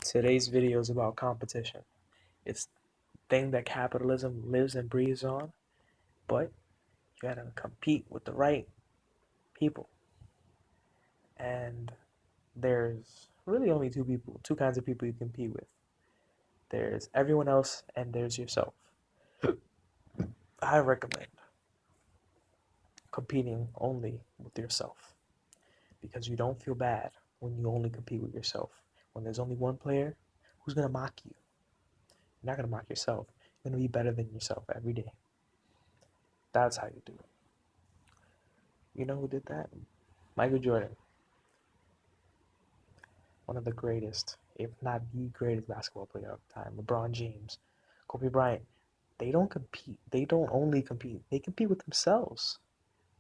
Today's video is about competition. It's the thing that capitalism lives and breathes on, but you gotta compete with the right people. And there's really only two kinds of people you compete with. There's everyone else and there's yourself. I recommend competing only with yourself because you don't feel bad when you only compete with yourself. When there's only one player, who's gonna mock you? You're not gonna mock yourself. You're gonna be better than yourself every day. That's how you do it. You know who did that? Michael Jordan, one of the greatest, if not the greatest basketball player of the time. LeBron James, Kobe Bryant. They don't compete. They don't only compete. They compete with themselves.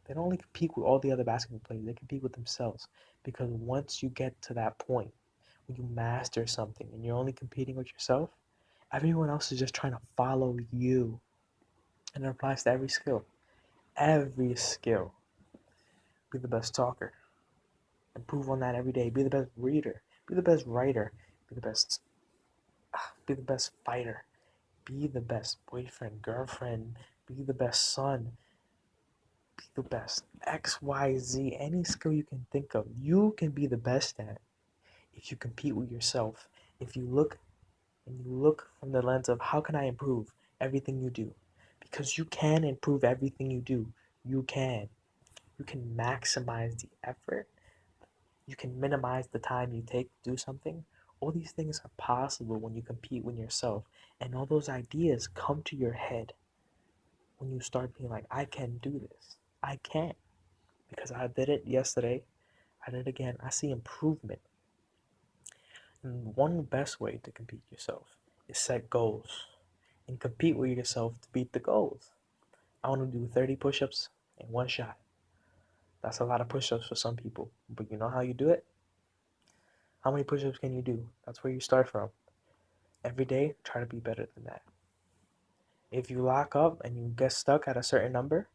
They don't only compete with all the other basketball players. They compete with themselves. Because once you get to that point, when you master something and you're only competing with yourself, everyone else is just trying to follow you. And it applies to every skill. Every skill. Be the best talker. Improve on that every day. Be the best reader. Be the best writer. Be the best fighter. Be the best boyfriend, girlfriend. Be the best son. Be the best XYZ. Any skill you can think of, you can be the best at if you compete with yourself. If you look from the lens of how can I improve everything you do? Because you can improve everything you do. You can. You can maximize the effort. You can minimize the time you take to do something. All these things are possible when you compete with yourself. And all those ideas come to your head when you start being like, I can do this. I can. Because I did it yesterday. I did it again. I see improvement. And one best way to compete yourself is set goals and compete with yourself to beat the goals. I want to do 30 push ups in one shot. That's a lot of push ups for some people. But you know how you do it? How many push ups can you do? That's where you start from. Every day, try to be better than that. If you lock up and you get stuck at a certain number,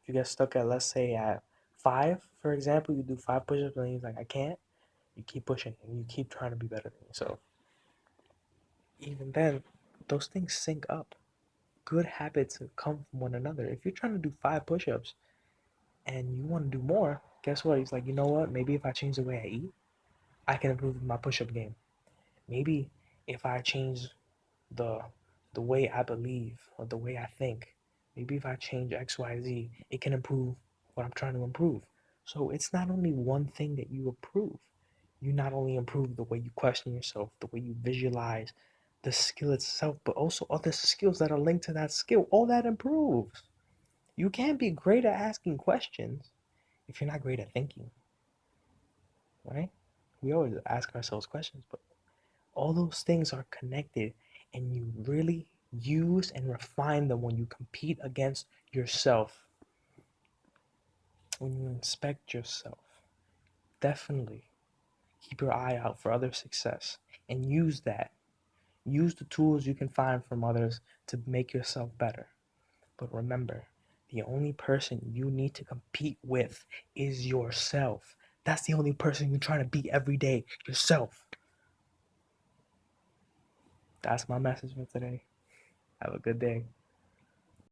if you get stuck at, let's say, at 5, for example, you do 5 push ups and you're like, I can't, you keep pushing and you keep trying to be better than yourself. Even then, those things sync up. Good habits come from one another. If you're trying to do 5 push ups and you want to do more, guess what? He's like, you know what? Maybe if I change the way I eat, I can improve my push up game. Maybe if I change the the way I believe or the way I think, maybe if I change XYZ, it can improve what I'm trying to improve. So it's not only one thing that you improve. You not only improve the way you question yourself, the way you visualize the skill itself, but also other skills that are linked to that skill. All that improves. You can't be great at asking questions if you're not great at thinking, right? We always ask ourselves questions, but all those things are connected, and you really use and refine them when you compete against yourself, when you inspect yourself. Definitely keep your eye out for other success and use that. Use the tools you can find from others to make yourself better. But remember, the only person you need to compete with is yourself. That's the only person you're trying to beat every day, yourself. That's my message for today. Have a good day.